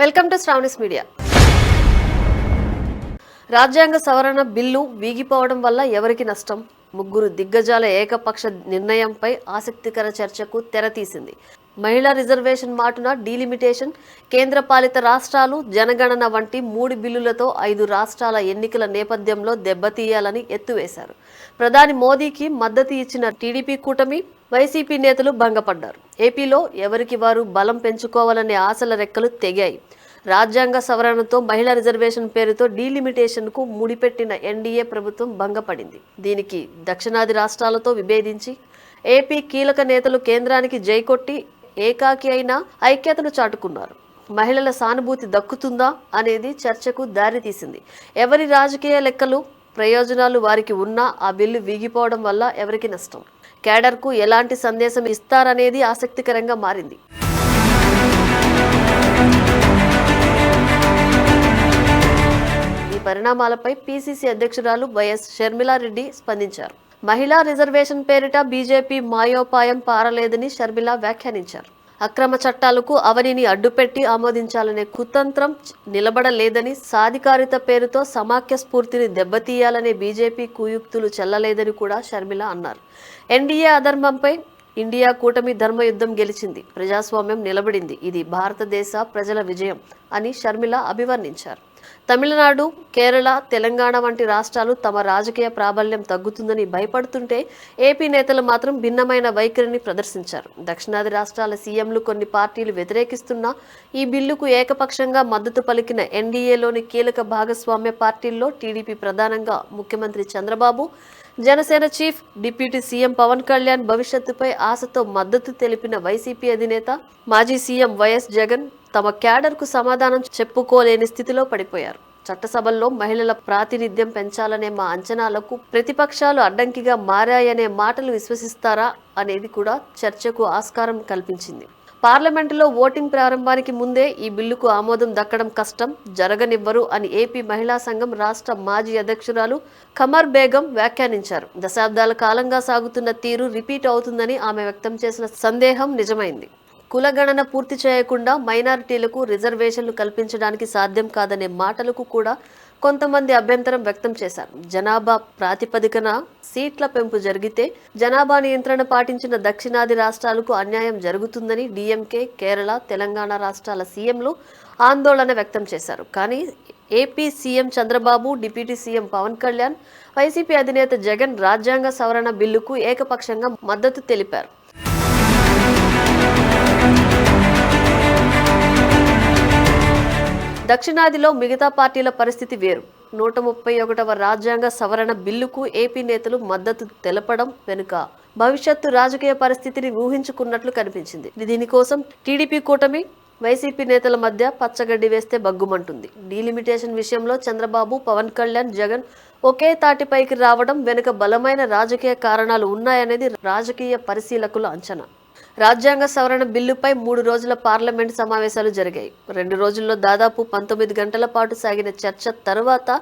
Welcome to Sravani's media. రాజ్యాంగ సవరణ bill వీగిపోవడం వల్ల ఎవరికి నష్టం? ముగ్గురు దిగ్గజాల ఏకపక్ష నిర్ణయంపై ఆసక్తికర చర్చకు తెరతీసింది. మహిళా రిజర్వేషన్ మాటున డీలిమిటేషన్, కేంద్రపాలిత రాష్ట్రాలు, జనగణన వంటి 3 బిల్లులతో 5 రాష్ట్రాల ఎన్నికల నేపథ్యంలో దెబ్బతీయాలని ఎత్తువేశారు. ప్రధాని మోదీకి మద్దతు ఇచ్చిన టీడీపీ కూటమి, వైసీపీ నేతలు భంగపడ్డారు. ఏపీలో ఎవరికి వారు బలం పెంచుకోవాలనే ఆశల రెక్కలు తెగాయి. రాజ్యాంగ సవరణతో మహిళా రిజర్వేషన్ పేరుతో డీలిమిటేషన్కు ముడిపెట్టిన ఎన్డీఏ ప్రభుత్వం భంగపడింది. దీనికి దక్షిణాది రాష్ట్రాలతో విభేదించి ఏపీ కీలక నేతలు కేంద్రానికి జైకొట్టి ఏకాకి అయిన ఐక్యతను చాటుకున్నారు. మహిళల సానుభూతి దక్కుతుందా అనేది చర్చకు దారితీసింది. ఎవరి రాజకీయ లెక్కలు, ప్రయోజనాలు వారికి ఉన్నా ఆ బిల్లు వీగిపోవడం వల్ల ఎవరికి నష్టం? కేడర్కు ఎలాంటి సందేశం ఇస్తారనేది ఆసక్తికరంగా మారింది. ఈ పరిణామాలపై పీసీసీ అధ్యక్షురాలు వైఎస్ షర్మిలారెడ్డి స్పందించారు. మహిళా రిజర్వేషన్ పేరిట బీజేపీ మాయోపాయం పారలేదని షర్మిల వ్యాఖ్యానించారు. అక్రమ చట్టాలకు అవనిని అడ్డుపెట్టి ఆమోదించాలనే కుతంత్రం నిలబడలేదని, సాధికారిత పేరుతో సమాఖ్య స్ఫూర్తిని దెబ్బతీయాలనే బీజేపీ కుయుక్తులు చెల్లలేదని కూడా షర్మిల అన్నారు. ఎన్డీఏ అధర్మంపై ఇండియా కూటమి ధర్మయుద్ధం గెలిచింది, ప్రజాస్వామ్యం నిలబడింది, ఇది భారతదేశ ప్రజల విజయం అని షర్మిల అభివర్ణించారు. తమిళనాడు, కేరళ, తెలంగాణ వంటి రాష్ట్రాలు తమ రాజకీయ ప్రాబల్యం తగ్గుతుందని భయపడుతుంటే ఏపీ నేతలు మాత్రం భిన్నమైన వైఖరిని ప్రదర్శించారు. దక్షిణాది రాష్ట్రాల సీఎంలు కొన్ని పార్టీలు వ్యతిరేకిస్తున్నా ఈ బిల్లుకు ఏకపక్షంగా మద్దతు పలికిన ఎన్డీఏలోని కీలక భాగస్వామ్య పార్టీల్లో టీడీపీ ప్రధానంగా ముఖ్యమంత్రి Chandrababu, Janasena chief deputy CM Pawan Kalyan, భవిష్యత్తుపై ఆశతో మద్దతు తెలిపిన వైసీపీ అధినేత మాజీ సీఎం వైఎస్ జగన్ తమ క్యాడర్కు సమాధానం చెప్పుకోలేని స్థితిలో పడిపోయారు. చట్టసభల్లో మహిళల ప్రాతినిధ్యం పెంచాలనే మా అంచనాలకు ప్రతిపక్షాలు అడ్డంకిగా మారాయనే మాటలు విశ్వసిస్తారా అనేది కూడా చర్చకు ఆస్కారం కల్పించింది. పార్లమెంటులో ఓటింగ్ ప్రారంభానికి ముందే ఈ బిల్లుకు ఆమోదం దక్కడం కష్టం, జరగనివ్వరు అని ఏపీ మహిళా సంఘం రాష్ట్ర మాజీ అధ్యక్షురాలు ఖమర్ బేగం వ్యాఖ్యానించారు. దశాబ్దాల కాలంగా సాగుతున్న తీరు రిపీట్ అవుతుందని ఆమె వ్యక్తం చేసిన సందేహం నిజమైంది. కులగణన పూర్తి చేయకుండా మైనారిటీలకు రిజర్వేషన్లు కల్పించడానికి సాధ్యం కాదనే మాటలకు కూడా కొంతమంది అభ్యంతరం వ్యక్తం చేశారు. జనాభా ప్రాతిపదికన సీట్ల పెంపు జరిగితే జనాభా నియంత్రణ పాటించిన దక్షిణాది రాష్ట్రాలకు అన్యాయం జరుగుతుందని డీఎంకే, కేరళ, తెలంగాణ రాష్ట్రాల సీఎంలు ఆందోళన వ్యక్తం చేశారు. కానీ AP CM Chandrababu, deputy CM Pawan Kalyan, YCP అధినేత జగన్ రాజ్యాంగ సవరణ బిల్లుకు ఏకపక్షంగా మద్దతు తెలిపారు. దక్షిణాదిలో మిగతా పార్టీల పరిస్థితి వేరు. 131వ రాజ్యాంగ సవరణ బిల్లుకు ఏపీ నేతలు మద్దతు తెలపడం వెనుక భవిష్యత్తు రాజకీయ పరిస్థితిని ఊహించుకున్నట్లు కనిపించింది. దీనికోసం టీడీపీ కూటమి, వైసీపీ నేతల మధ్య పచ్చగడ్డి వేస్తే బగ్గుమంటుంది. డీలిమిటేషన్ విషయంలో చంద్రబాబు, పవన్ కళ్యాణ్, జగన్ ఒకే తాటిపైకి రావడం వెనుక బలమైన రాజకీయ కారణాలు ఉన్నాయనేది రాజకీయ పరిశీలకుల అంచనా. రాజ్యాంగ సవరణ బిల్లుపై 3 రోజుల పార్లమెంటు సమావేశాలు జరిగాయి. 2 రోజుల్లో దాదాపు 19 గంటల పాటు సాగిన చర్చ తరువాత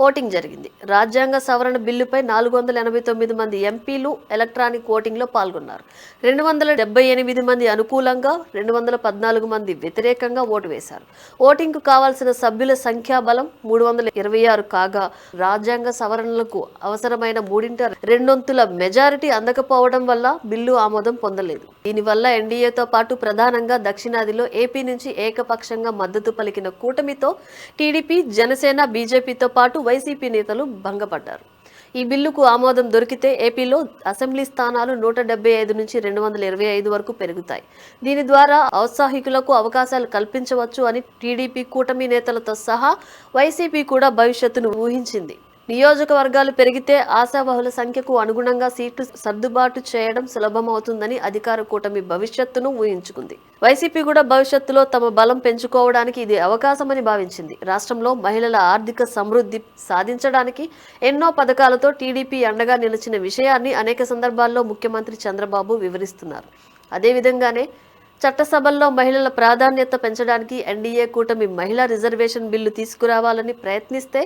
ఓటింగ్ జరిగింది. రాజ్యాంగ సవరణ బిల్లుపై 489 మంది ఎంపీలు ఎలక్ట్రానిక్ ఓటింగ్లో పాల్గొన్నారు. 278 మంది అనుకూలంగా, 214 మంది వ్యతిరేకంగా ఓటు వేశారు. ఓటింగ్కు కావాల్సిన సభ్యుల సంఖ్యాబలం 326 కాగా రాజ్యాంగ సవరణలకు అవసరమైన 3/2 మెజారిటీ అందకపోవడం వల్ల బిల్లు ఆమోదం పొందలేదు. దీనివల్ల ఎన్డీఏతో పాటు ప్రధానంగా దక్షిణాదిలో ఏపీ నుంచి ఏకపక్షంగా మద్దతు పలికిన కూటమితో టీడీపీ, జనసేన, బీజేపీతో పాటు వైసీపీ నేతలు భంగపడ్డారు. ఈ బిల్లుకు ఆమోదం దొరికితే ఏపీలో అసెంబ్లీ స్థానాలు 175 నుంచి 225 వరకు పెరుగుతాయి. దీని ద్వారా ఔత్సాహికులకు అవకాశాలు కల్పించవచ్చు అని టీడీపీ కూటమి నేతలతో సహా వైసీపీ కూడా భవిష్యత్తును ఊహించింది. నియోజకవర్గాలు పెరిగితే ఆశావహుల సంఖ్యకు అనుగుణంగా సీట్లు సర్దుబాటు చేయడం సులభమవుతుందని అధికార కూటమి భవిష్యత్తును ఊహించుకుంది. వైసీపీ కూడా భవిష్యత్తులో తమ బలం పెంచుకోవడానికి ఇది అవకాశమని భావించింది. రాష్ట్రంలో మహిళల ఆర్థిక సమృద్ధి సాధించడానికి ఎన్నో పథకాలతో టీడీపీ అండగా నిలిచిన విషయాన్ని అనేక సందర్భాల్లో ముఖ్యమంత్రి చంద్రబాబు వివరిస్తున్నారు. అదేవిధంగానే చట్టసభల్లో మహిళల ప్రాధాన్యత పెంచడానికి ఎన్డీఏ కూటమి మహిళా రిజర్వేషన్ బిల్లు తీసుకురావాలని ప్రయత్నిస్తే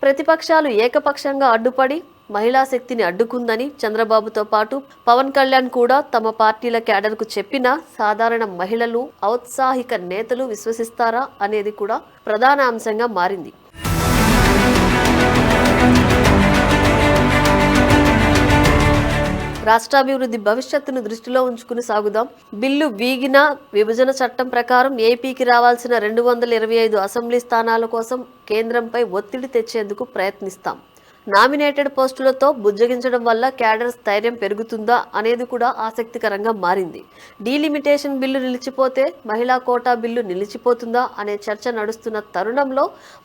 ప్రతిపక్షాలు ఏకపక్షంగా అడ్డుపడి మహిళా శక్తిని అడ్డుకుందని చంద్రబాబుతో పాటు పవన్ కళ్యాణ్ కూడా తమ పార్టీల క్యాడర్కు చెప్పినా సాధారణ మహిళలు, ఔత్సాహిక నేతలు విశ్వసిస్తారా అనేది కూడా ప్రధాన అంశంగా మారింది. రాష్ట్రాభివృద్ధి భవిష్యత్తును దృష్టిలో ఉంచుకుని సాగుదాం. బిల్లు వీగిన విభజన చట్టం ప్రకారం ఏపీకి రావాల్సిన 225 అసెంబ్లీ స్థానాల కోసం కేంద్రంపై ఒత్తిడి తెచ్చేందుకు ప్రయత్నిస్తాం. నామినేటెడ్ పోస్టులతో బుజ్జగించడం వల్ల క్యాడర్ స్థైర్యం పెరుగుతుందా అనేది కూడా ఆసక్తికరంగా మారింది. డీలిమిటేషన్ బిల్లు నిలిచిపోతే మహిళా కోటా బిల్లు నిలిచిపోతుందా అనే చర్చ నడుస్తున్న తరుణంలో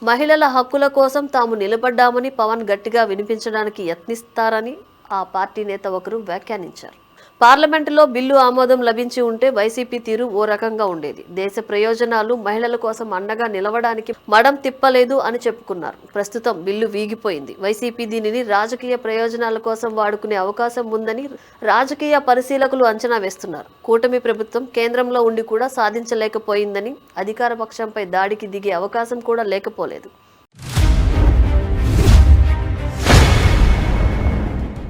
మహిళల హక్కుల కోసం తాము నిలబడ్డామని పవన్ గట్టిగా వినిపించడానికి యత్నిస్తారని ఆ పార్టీ నేత ఒకరు వ్యాఖ్యానించారు. పార్లమెంటులో బిల్లు ఆమోదం లభించి ఉంటే వైసీపీ తీరు ఓ రకంగా ఉండేది. దేశ ప్రయోజనాలు, మహిళల కోసం అండగా నిలవడానికి మడం తిప్పలేదు అని చెప్పుకున్నారు. ప్రస్తుతం బిల్లు వీగిపోయింది. వైసీపీ దీనిని రాజకీయ ప్రయోజనాల కోసం వాడుకునే అవకాశం ఉందని రాజకీయ పరిశీలకులు అంచనా వేస్తున్నారు. కూటమి ప్రభుత్వం కేంద్రంలో ఉండి కూడా సాధించలేకపోయిందని, అధికార పక్షంపై దాడికి దిగే అవకాశం కూడా లేకపోలేదు.